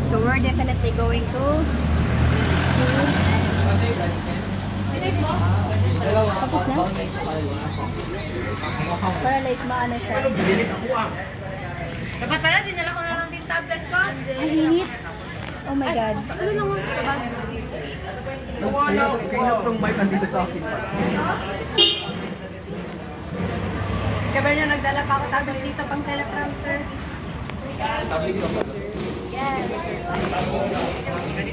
So we're definitely going to see. Tapos na? Para like maano siya. Dapat pala, dinala ko na lang din tablet ko. Ang init. Oh my God. Ano lang ako? Kaya itong mic nandito sa akin. Kaya niya nagdala pa ako tablet dito pang teleprompter.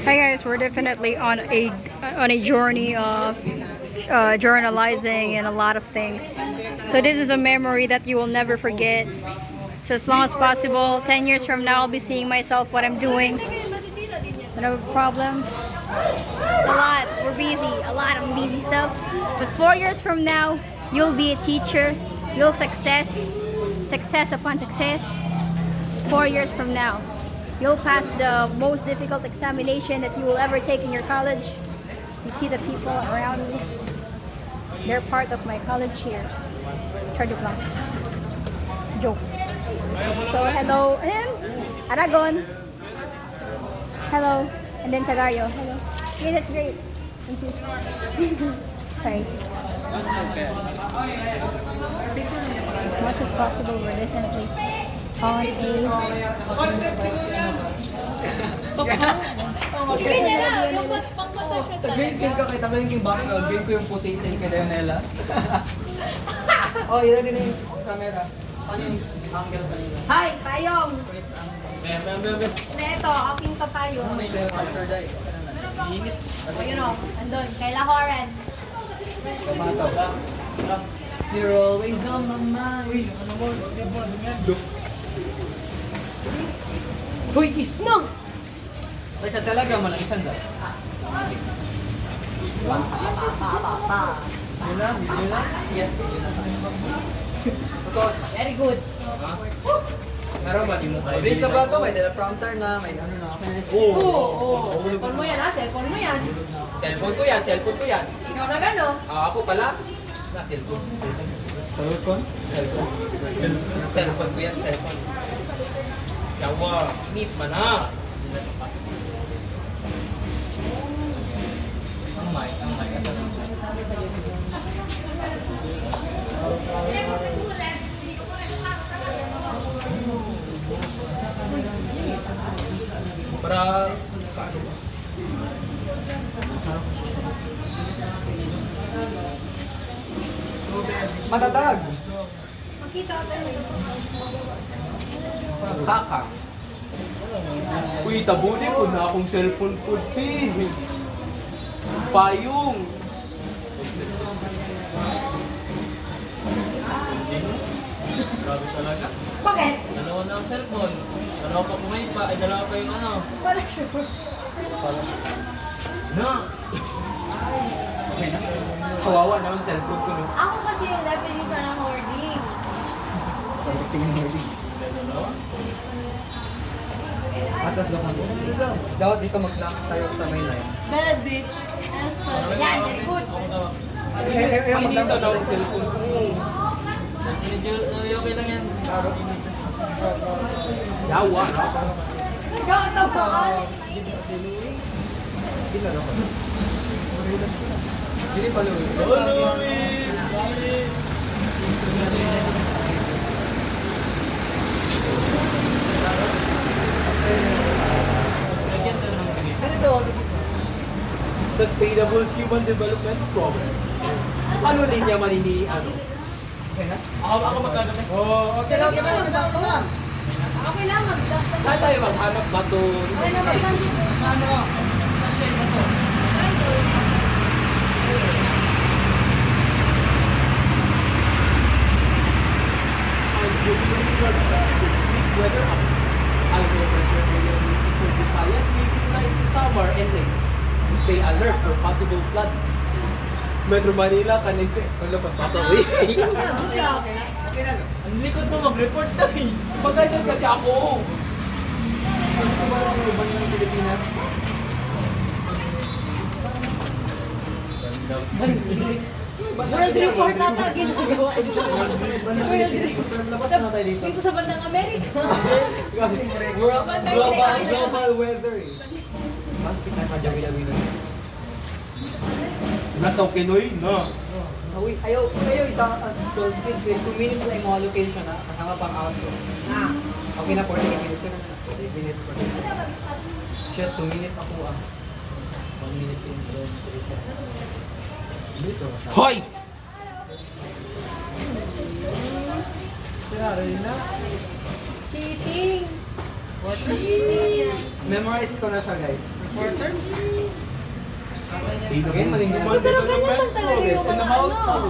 Hi guys, we're definitely on a journey of journalizing and a lot of things. So this is a memory that you will never forget. So as long as possible, 10 years from now, I'll be seeing myself what I'm doing. No problem. It's a lot. We're busy. A lot of busy stuff. But 4 years from now, you'll be a teacher. You'll success upon success. 4 years from now, you'll pass the most difficult examination that you will ever take in your college. You see the people around me. They're part of my college years. Try to plan. Joke. So hello, and Aragon. Hello, and then Sagario. Hello. Yeah, that's great. Thank you. Sorry. As much as possible, we're definitely on a. Sa green screen ko, kita ko yung background. Game ko yung footage sa kay Leonela. Oh, yun din yung camera. Ano yung angle kanina? Hi, payong! Neto, aking kapayong. O yun o, andun, kay Lahoren. Tomato. You're always on my mind. Hoy, cheese no! Ay, sa Telegram, walang isang daw. Yun lang? Yes, yun lang. Very good. Meron ba di mo kayo? Based na ba ito? May teleprompter na, may ano na. Oo. Cellphone mo yan ha, cellphone mo yan. Cellphone ko yan. Ikaw na gano? Ako pala. Na, cellphone. Cellphone? Cellphone ko yan, cellphone. Yawa, init pa na. Ang mic. Para Matatag! Makita ka tayo. kaka. Uy, tabuli ko na akong cellphone ko din. Payong. Grabe talaga. Bakit? Dalawa na ang cellphone. Dalawa pa kumain pa. Ay, dalawa pa yung ano. Wala sure. Na! Okay na. Kawawa na ang cellphone ko. No? Ako kasi yung definition ng hoarding. Tingin mo rin. Atas daw kami. Dapat dito mag-lock tayo sa main line. Bad bitch. Yan, very good. Eh, Ay, mag-lock dito daw tayo. ang cellphone ko. Medyo okay lang yan. Yawa. Ikaw ang tapuan. Hindi na daw. Hindi pa Louie. Lagyan tayo ng ganito. Ganito. Sustainable Human Development Program. Ano linya manini? Ano? Okay na? Ako magkano? Oh, okay lang. Okay lang, mag-dust. Saan tayo maghanap ba ito? Okay na, mag-sandi. Saan ako? Sa shade ba to? Weather up. I'll go pressure area for the Visayas, maybe like summer and late. Stay alert for possible flood. Metro Manila, kaniste. Wala pa sa way. Okay na, no? Ang likod mo mag-report na eh. Pag-ganyan kasi ako. Ano ba ang ibang ng Pilipinas? World report ata, ginagawa. World report. Labas na tayo dito. Dito sa bandang Amerika. Global weather eh. Bakit na kajawin-awin na? Nataw kinoy na. Ayaw itaas full speed. 2 minutes na yung mga location ha. Kasama pang outro. Okay na 48 minutes ko na. 8 minutes ko na. Shit, 2 minutes ako 1 minute intro. Hoy! Cheating. Memorize ko na siya guys. Reporters? Sino Ngayon, maling naman. Pero ganyan lang talaga yung mga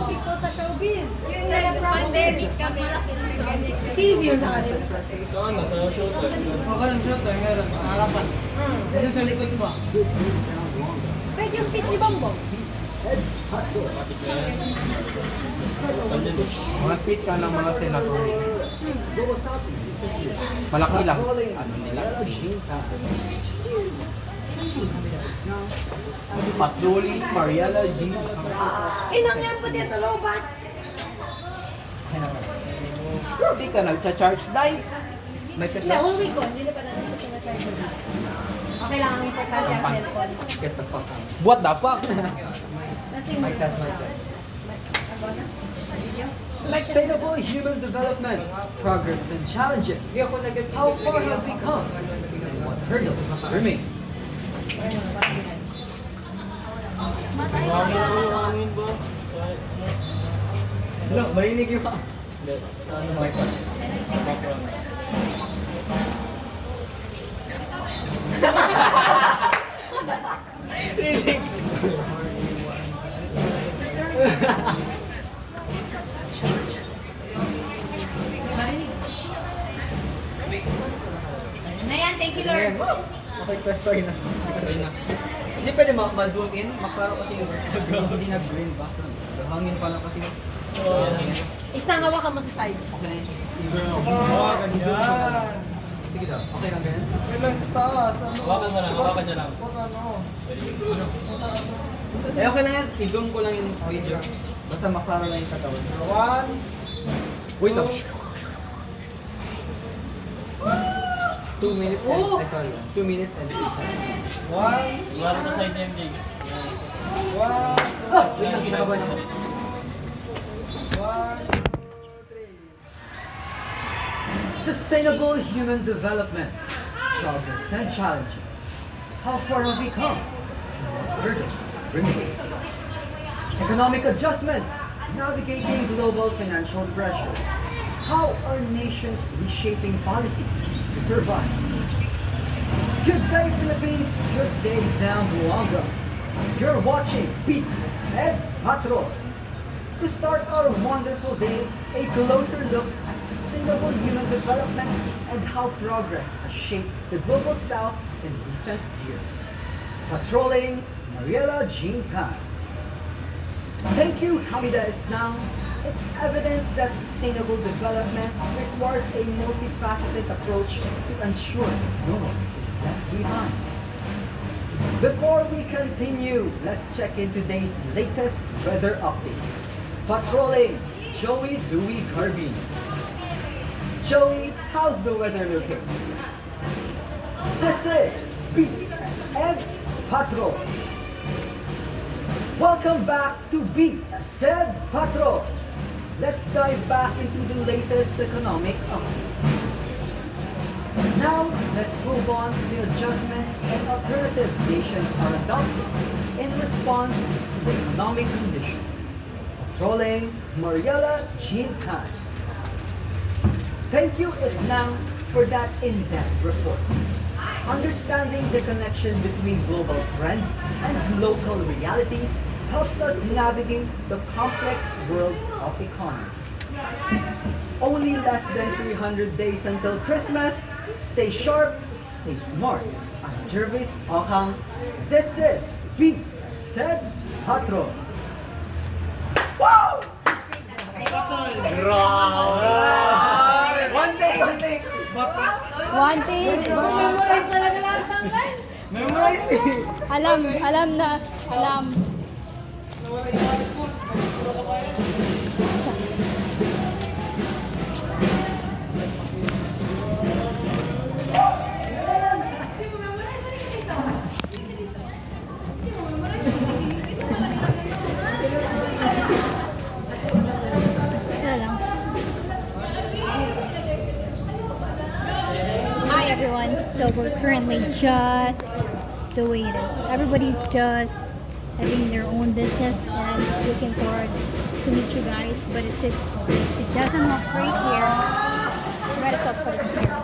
people sa showbiz. Yung pandemic kasi TV yun sa kanila. Ako ng showtime, meron. Harapan. Dito sa likod mo. Pwede yung speech ni Bongbong. Mga speech ka ng mga senator. Malaki lang. Ano nila? Patrolling Mariela G. Inang yan po dito, Lobat. Hindi ka nagcha-charge dahil. May Hindi, kasama. whole week ko. Hindi na pa natin ito sinacharge. Okay lang ang importante ang cellphone. Get the fuck out. What the fuck? Kasi Mic test, mic test. Ano na? Video? Sustainable human development, progress and challenges. How far have we come? And what hurdles remain? Hello, marinig yung... Ano mic pa? Rinig! Na yan, thank you Lord. Okay, press try na. Hindi pwede ma-zoom in. Maklaro kasi yung hindi nag-green background. Hangin pala kasi. Isang hawa ka mo sa side. Sige daw. Okay lang ganyan? Eh, okay lang yan. I-zoom ko lang yung video. Basta maklaro lang yung katawan. Wait lang. 2 minutes and... Ay, sorry. 2 minutes and 8 seconds. Wait lang, kinakabahan ako. Sustainable human development, progress and challenges. How far have we come? What hurdles remain? Economic adjustments, navigating global financial pressures. How are nations reshaping policies to survive? Good day Philippines, good day Zamboanga. You're watching BSED Patrol. To start our wonderful day, a closer look at sustainable human development and how progress has shaped the global south in recent years. Patrolling Mariela Jean Khan. Thank you, Hamida Islam. It's evident that sustainable development requires a multifaceted approach to ensure no one is left behind. Before we continue, let's check in today's latest weather update. Patrolling, Joey Louie Carbine. Joey, how's the weather looking? This is BSN Patrol. Welcome back to BSN Patrol. Let's dive back into the latest economic updates. Now, let's move on to the adjustments and alternatives nations are adopting in response to the economic conditions. Patrolling Mariela Jean Khan. Thank you, Islam, for that in-depth report. Understanding the connection between global trends and local realities helps us navigate the complex world of economies. Only less than 300 days until Christmas. Stay sharp, stay smart. I'm Jervis Okang. This is BSED Patrol. Wow! One day! One thing, Memorize talaga lahat ng line. Memorize it! alam na, alam. Nawala yung Wala lang. Hi everyone. So we're currently just the way it is. Everybody's just having their own business, and I'm just looking forward to meet you guys. But if it doesn't look great here, you might as well put it here.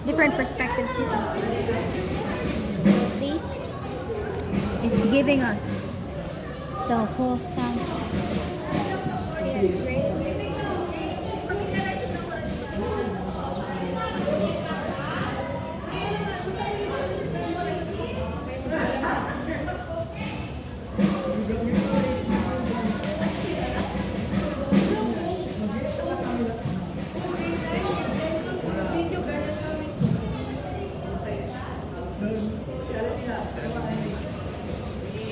Different perspectives you can see. At least it's giving us the whole sound. Yeah, it's great.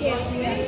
Yes, we are.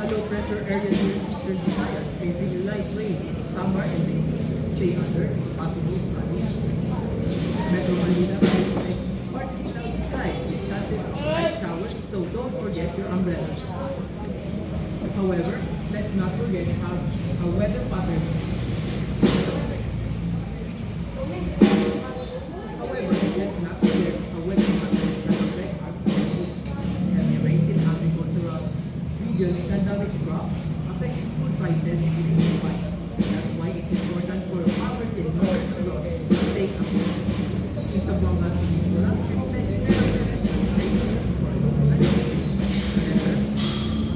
Low pressure area during eastern Visayas, facing light rain, summer and rain. Stay under possible flooding. Metro Manila may partly cloudy skies with chances of light showers, so don't forget your umbrella. However, let's not forget a weather pattern. However, let's not forget a weather pattern that affects our communities. Heavy rain in agricultural regions can damage crops, affecting food prices nationwide. That's why it's important for farmers in North to take a in Zamboanga Peninsula and take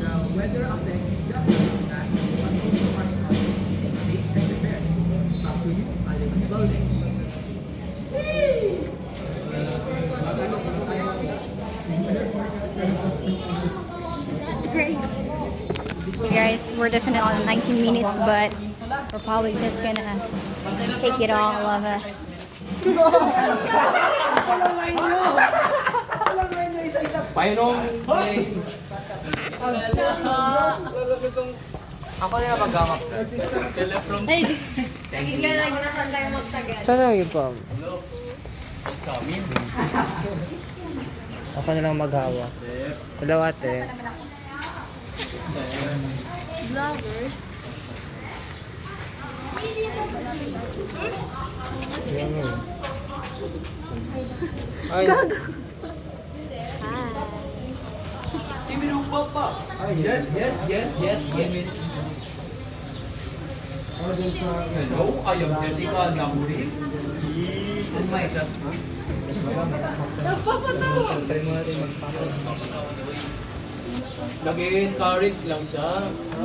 the weather affects just that, but also our health, safe and prepared. Back to you, Alex Valdez. That's great. You guys, we're definitely on 19 minutes, but we're probably just gonna take it all of it. Painom. Ako na mag-gawak. Saan yung pam? Ako na lang maghawa. Hello ate. Ay. Timinupa pa. Yes. Hello, I am Jessica Namuri. Oh my God. Try mo natin magpapalala. Nag-encourage lang siya.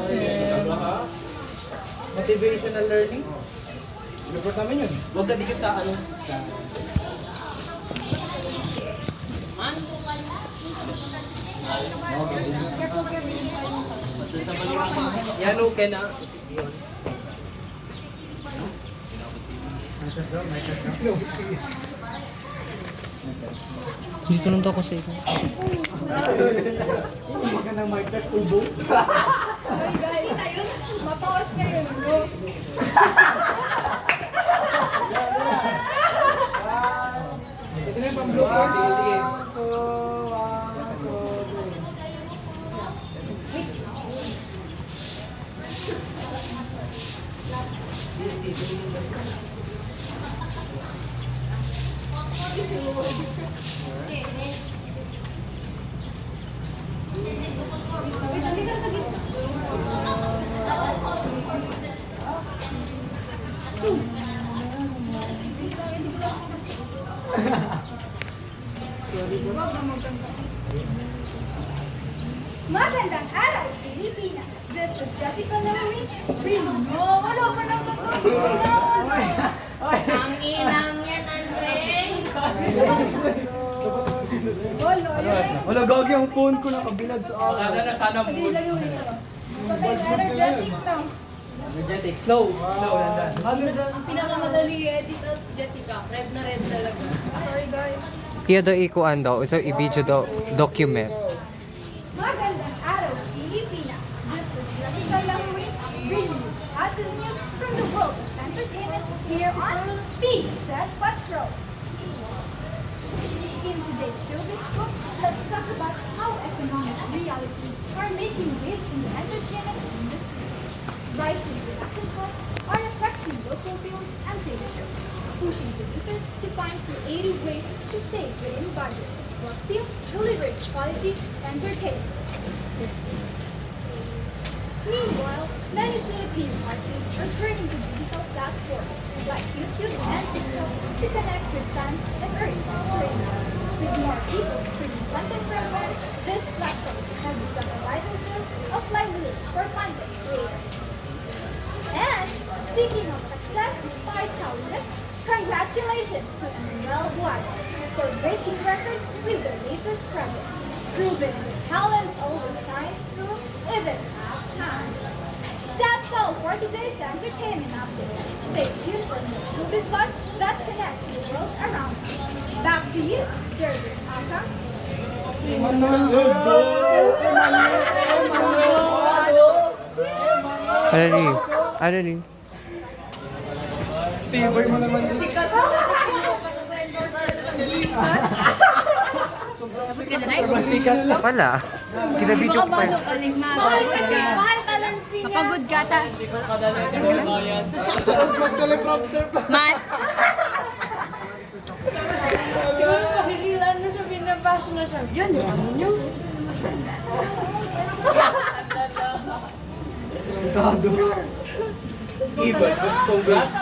Ay, talaga ha? Motivational learning. Report namin yun. Huwag ka dikit sa ano. Yan okay na. Yun. Dito lang to ako sa ito. Sorry guys, ayun. Mapawas kayo. No? Sige, sige. Wait, halika sa gitna. Magandang araw, Pilipinas! This is Jessica Louie. Wala pa ng Ang inang yan, Andre. Wala, gagi ang phone ko nakabilad sa akin. Wala na sana mo. Patay na energetic na. Energetic, slow. Slow, landan. Ang pinakamadali i-edit out si Jessica. Red na red talaga. Sorry guys. Iya daw ikuan daw. So i-video daw. Document. Magandang araw, Pilipinas! This is Jessica Louie, bringing you hottest news from the world of entertainment here on PZ Patrol. In today's showbiz scoop, let's talk about how economic realities are making waves in the entertainment industry. Rising production costs are affecting local films and theaters, pushing producers to find creative ways to stay within budget while still delivering quality entertainment. Meanwhile, many Filipino artists are turning to digital platforms like YouTube and TikTok to connect with fans and earn entertainment. With more people streaming content from them, these platforms have become a vital source of livelihood for content creators. And speaking of success despite challenges, congratulations to Emmanuel Guardo for breaking records with their latest project, proving that talent always shines through even tough times. That's all for today's entertainment update. Stay tuned for more showbiz buzz that connects the world around us. Back to you, Jerry Akam. Alali. Alali. Wala. Kinabidyo ko pa yun. Mahal ka lang, Pia. Kapagod ka ta. Man. Siguro pag-real ano siya, binabash na siya. Diyan, ano nyo? Iban, congrats.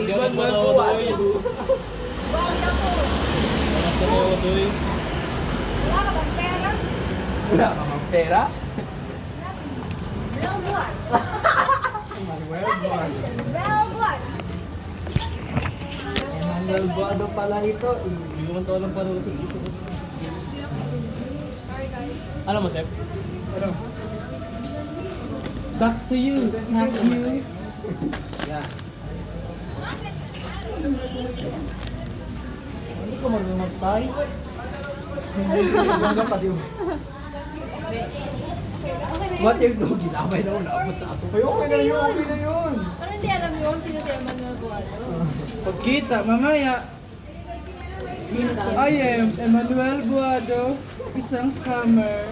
Iban mo po. Wala ka bang pera? Wala ka mang pera? Real blood. Real blood. Nalbado pala ito. Iwan to lang pa rin sa isip ko. Sorry guys. Ano mo, Sep? Back to you. Back to you. Yeah. Hindi ko mag-magpay. Hindi pa di What if no, ginamay na naabot sa ato. Ay, okay na yun, okay na yun. Pero hindi alam nyo kung sino si Emmanuel Guado. Pagkita, mamaya. I am Emmanuel Buado, isang scammer.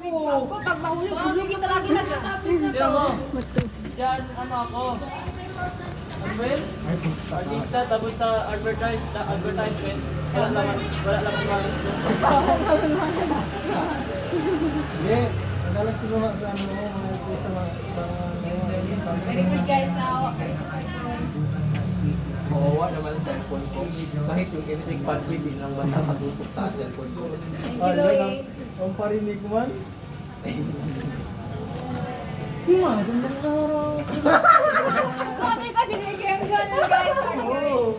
Ako, pag mahulog kita lagi na siya. Diyan, ano ako? Ano ba yun? Artista, tapos sa advertisement, wala naman naman. Hindi, nadalag ko sa ano mo, Very good guys na ako. Kawawa naman sa cellphone ko. Kahit yung electric fan ko, hindi lang ba nakatutok sa cellphone ko. Thank you, Louie. ang parinig man. Sabi kasi ni Kem, ganun guys. Sorry guys.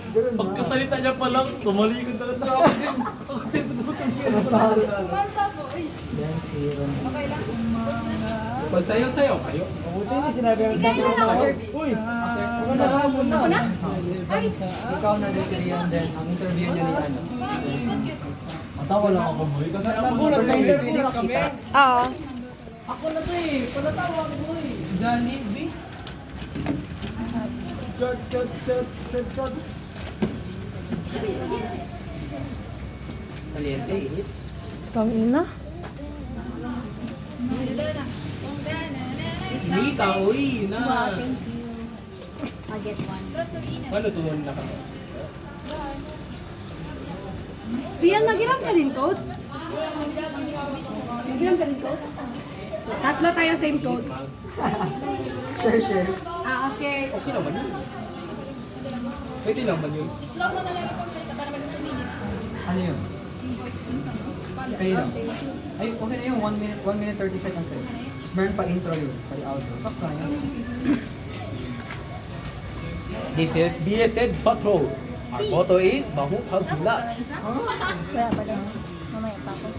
Pagkasalita niya pa lang, tumalikod na lang ako din. Tapos kumanta po. Uy. Okay lang. Tapos na. Pagsayaw-sayaw kayo. Ikaw na ako, Jerby. Uy! Ako na? Ay, Ikaw na din si Rian din. Ang interview niya ni ano. bakit? Ba't yun? Matawa lang ako boy. Kasi ako Nagulat sa interview na kami. Oo. Ako na to eh. Panatawa ko boy. Johnny B. Kaliente, init. Kami na. Inita, uy, na. Thank you. I'll get one. Ano tumun na ka? Rian, nagiram ka din code? Nagiram ka din code? Tatlo tayo same code. Share. Ah, okay. Okay naman yun. Pwede naman yun. Slow mo na lang yung pagsalita para mag 2 minutes. Ano yun? Yung voice dun sa Kayo lang. Ay, okay na yun. 1 minute 30 seconds eh. Meron pa intro yun. Pari outro. Sakto na yun. This is BSN Patrol. Our motto is Mahutag Bulat. Wala pa din. Mamaya pa ako.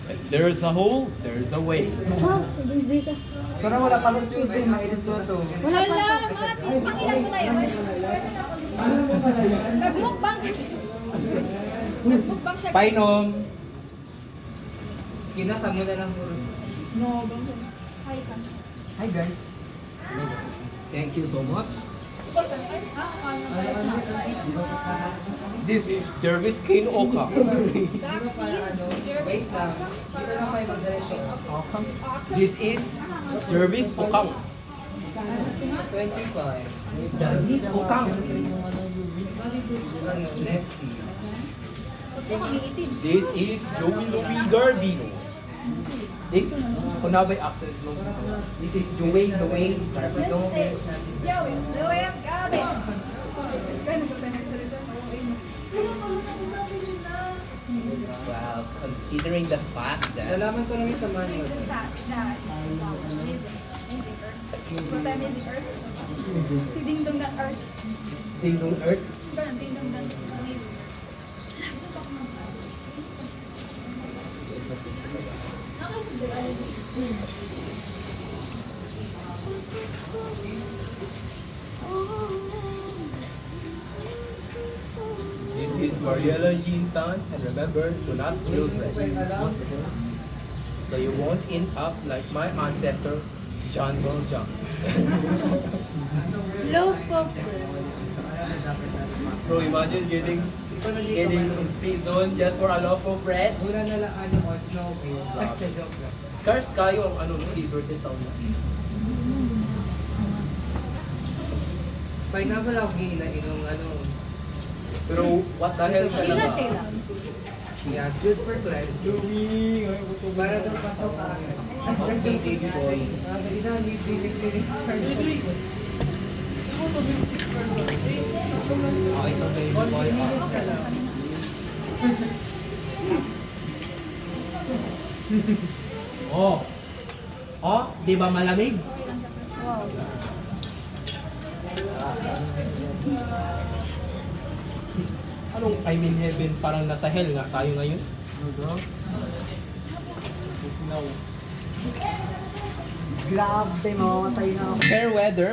If there is a hole, there is a way. Sana wala pa sa Tuesday. Mainit ko to. Wala, Mati. Pangilan mo na yun. Nagmukbang. Nagmukbang siya. Painom. Kinaka mo na lang puro. Hi ka. Hi guys. Thank you so much. Ay, This is Jervis Kane Oka. Jervis. This is Jervis Okang. 25. Jervis Okang. This is Joey Louie Garbino. This, kung na ba'y accent mo? This is Joey Louie Garbino. Joey, Louie, Gabi. Ganun ba tayo nagsalita? Well, considering the fact that Nalaman ko lang yung sa manual. Amazing Earth. Si Ding Dong That Earth. Ding Dong Earth, Ganun, Ding Dong That Amazing. this is Mariela Jintan, and remember to not steal bread. So you won't end up like my ancestor, John Valjean. Low po. Bro, imagine getting in prison just for a loaf of bread. Wala na lang ano ko, snow kayo. Joke lang. Scarce kayo ang ano, resources taon na. Pineapple ako ginainom ano. Pero what the hell ka Sheila, na? Sheila. Yeah, good for cleansing. Para daw pasok ka agad. Okay, baby boy. Ina, lilig. Okay, ito baby boy. Lilis ka lang. Oh. Oh, di ba malamig? Anong I'm in heaven, parang nasa hell nga tayo ngayon? Grabe, mamamatay na ako. Fair weather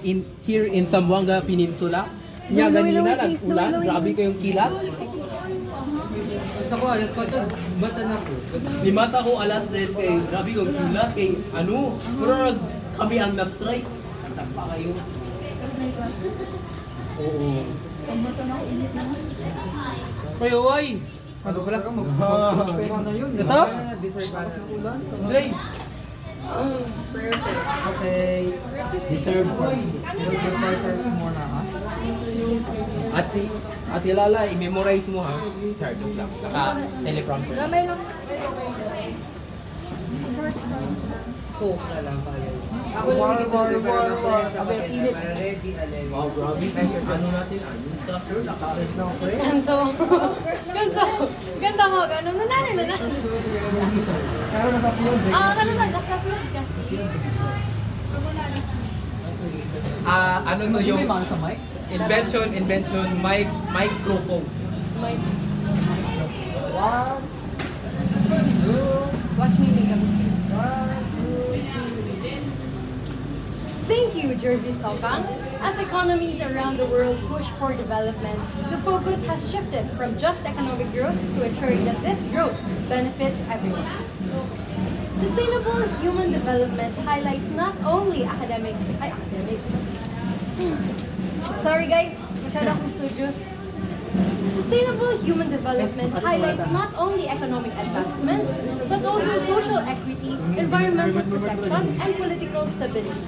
in here in Zamboanga Peninsula. Nya ganina nag-ulan, grabe kayong kilat. Basta ko, alas ko ito, bata na ko. Limata ko alas 3 kay grabe kayong kilat kay ano, pero kami ang na-strike. Tanda pa kayo. Oo. Kayo ay. Ano pala ka mag-pera na yun? Ito? Deserve para sa ulan. Jay, Okay. deserve ko. Your reporters muna ha? Ate Lala, i-memorize mo ha. Sardok lang. Naka teleprompter. Coke na lang pala. Ako lang hindi ko pero okay, init. Para ready, alin. Wow, grabe. Ano natin, yung stuff yun, naka-arrange na ako eh. Ganto. Ganto. Ganto mo. Ganto. Nanay. Pero nasa flood eh. Ano ba? Nasa flood kasi. Ano to yung Hindi ba sa mic? invention, microphone. Watch me make a mistake. Thank you, Jervis Hokang. As economies around the world push for development, the focus has shifted from just economic growth to ensuring that this growth benefits everyone. Sustainable human development highlights not only academic. Sorry guys, masyado akong studios. Sustainable human development highlights not only economic advancement, but also social equity, environmental protection, and political stability.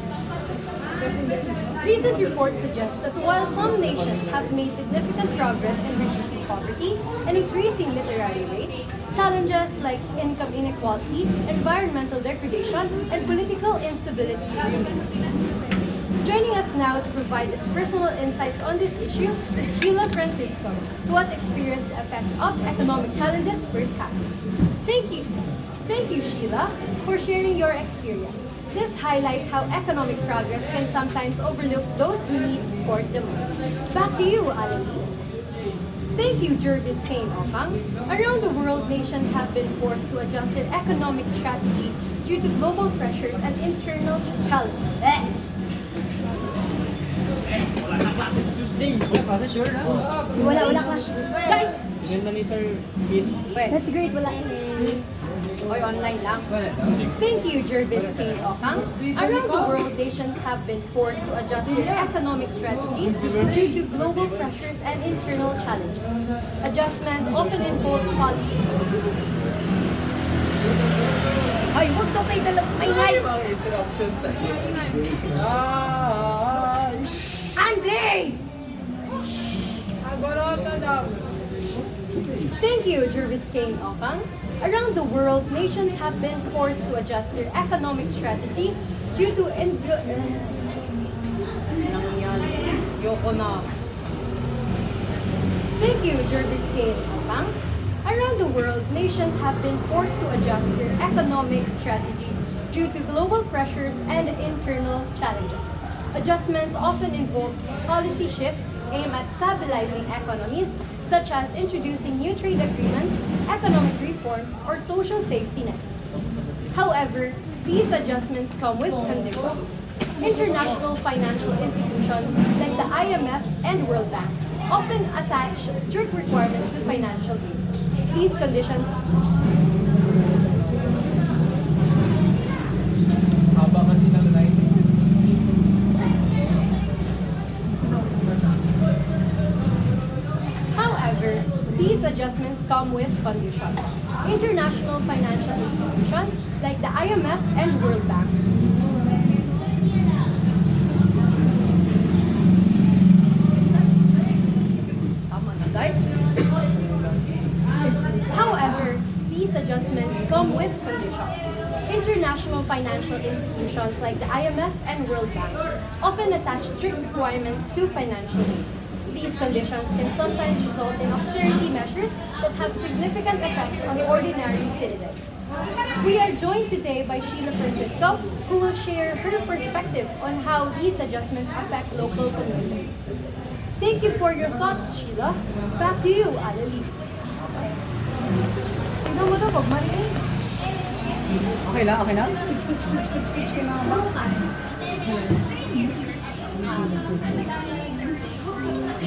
Recent reports suggest that while some nations have made significant progress in reducing poverty and increasing literary rates, challenges like income inequality, environmental degradation, and political instability remain. Joining us now to provide us personal insights on this issue is Sheila Francisco, who has experienced the effects of economic challenges firsthand. Thank you, Sheila, for sharing your experience. This highlights how economic progress can sometimes overlook those who need support the most. Back to you, Ali. Thank you, Jervis Kane Okang. Around the world, nations have been forced to adjust their economic strategies due to global pressures and internal challenges. Kasi sure na. Wala class. Guys! Ganda ni Sir Pete. That's great. Wala Oy, online lang. Thank you, Jervis Kane Okang. Around the world, nations have been forced to adjust their economic strategies due to global pressures and internal challenges. Adjustments often involve policy. Ay, huwag daw kayo dalang maingay! Mga interruptions sa Andre! Thank you, Jervis Kane Okang. Around the world, nations have been forced to adjust their economic strategies due to Thank you, Jervis Kane Okang. Around the world, nations have been forced to adjust their economic strategies due to global pressures and internal challenges. Adjustments often involve policy shifts aimed at stabilizing economies, such as introducing new trade agreements, economic reforms, or social safety nets. However, these adjustments come with conditions. International financial institutions like the IMF and World Bank often attach strict requirements to financial aid. These conditions haba kasi ng line. However, these adjustments come with conditions. International financial institutions like the IMF and World Bank. However, these adjustments come with conditions. International financial institutions like the IMF and World Bank often attach strict requirements to financial aid. These conditions can sometimes result in austerity measures that have significant effects on ordinary citizens. We are joined today by Sheila Francisco, who will share her perspective on how these adjustments affect local communities. Thank you for your thoughts, Sheila. Back to you, Alali. Tignan mo to, pag marinig. Okay lang, okay na?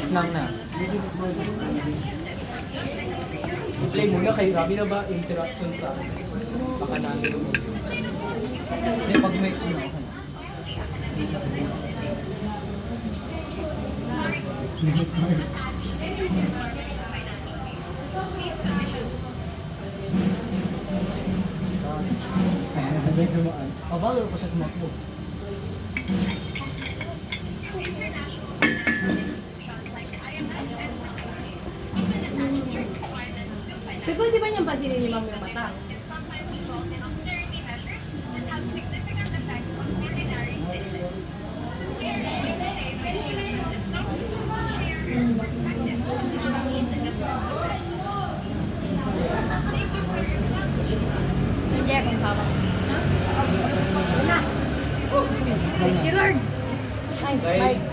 Islang na. Play muna kay Rami na ba interruption sa baka namin. Hindi, pag may okay. Hindi dumaan. Bago ko siya tumakbo. Siguro di ba niyang pansinin ni Ma'am yung mata? kung tama. Thank you, Lord. Ay, Guys,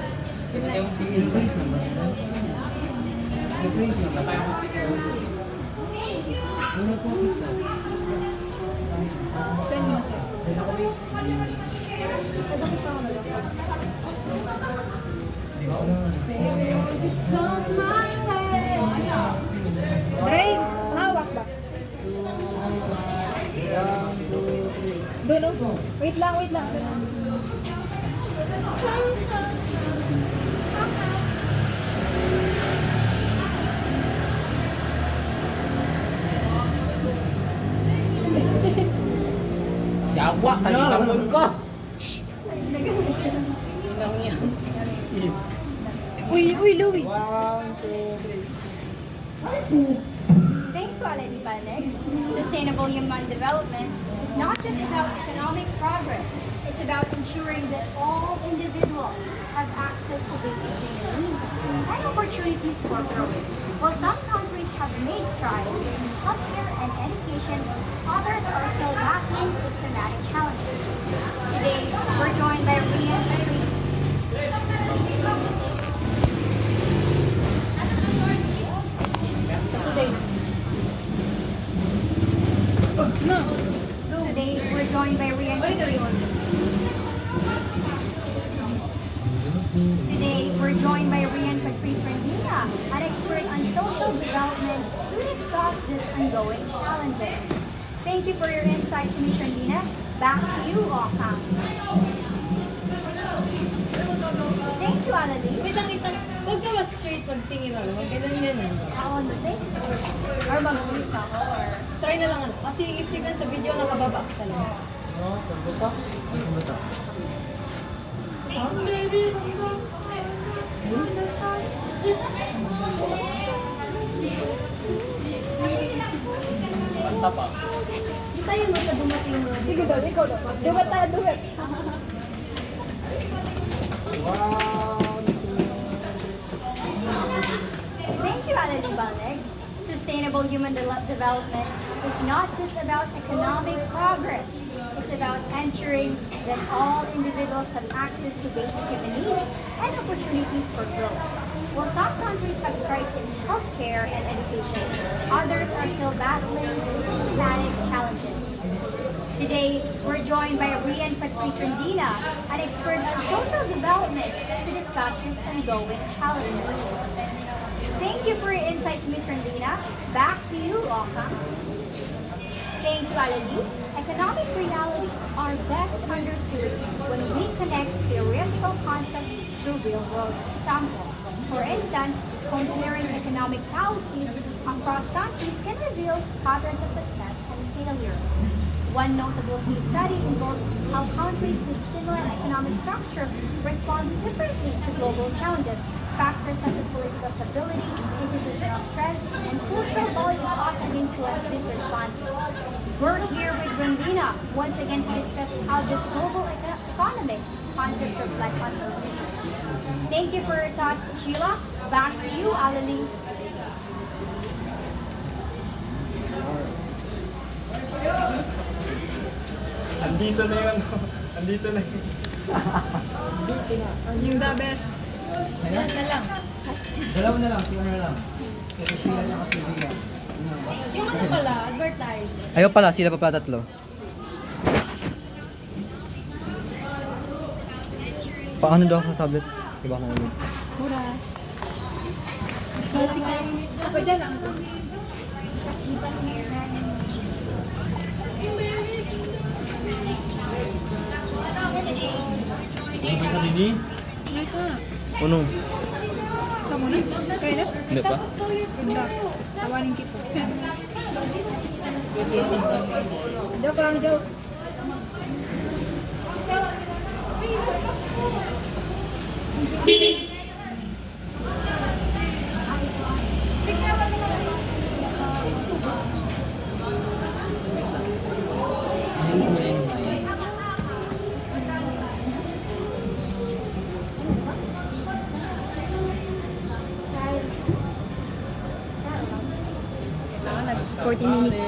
ito yung tingin ko. Dre, hawak ba? Doon, oh. Wait lang, wait lang. Yawa, kalibangon ko. Uy, Louie. Thanks to Aleni Baneg, sustainable human development is not just about economic progress. It's about ensuring that all individuals have access to basic human needs and opportunities for growth. While some countries have made strides in healthcare and education, others are still battling systematic challenges. Today, we're joined by Rian Patrice. Today, we're joined by Rian Patrice. Today, we're joined by Rian Patrice Rendina, an expert on social development, to discuss these ongoing challenges. Thank you for your insights, Ms. Rendina. Back to you, Okam. Thank you, Annalie. Wait lang, isang. Huwag ka straight pagtingin mo. Huwag ganun. Ako na din. Or mag-ulit ako, or... Try na lang ano. Kasi if tignan sa video, nakababa ka lang. Kanta pa. Di tayo mo sa dumating mo. Sige daw, ikaw daw. Dugat tayo, dugat. Thank you, Alice Baneg. Sustainable human development is not just about economic progress. It's about ensuring that all individuals have access to basic human needs and opportunities for growth. While some countries have strides in healthcare and education, others are still battling systematic challenges. Today, we're joined by Rian Patrice Rendina, an expert on social development, to discuss these ongoing challenges. Thank you for your insights, Ms. Rendina. Back to you, Okam. Thank you, Alali. Economic realities are best understood when we connect theoretical concepts to real-world examples. For instance, comparing economic policies across countries can reveal patterns of success and failure. One notable case study involves how countries with similar economic structures respond differently to global challenges. Factors such as political stability, institutional strength, and cultural values often influence these responses. We're here with Rendina once again to discuss how this global economic concepts reflect on her research. Thank you for your thoughts, Sheila. Back to you, Alali. Andito na yun. Andito na yun. Yung the best. Yan na lang. Dalawa na lang, siguro na lang. Kasi sila niya kasi sila. Yung ano pala, advertise. Ayaw pala, sila pa pala tatlo. Paano daw sa tablet? Diba ka namin? Mura. Ako dyan lang. Ano ba sabi ni? Ano? Kamu na? Kaya na? Hindi pa? Good luck. Tawanin kita. Joke lang, joke. Nag 40 minutes.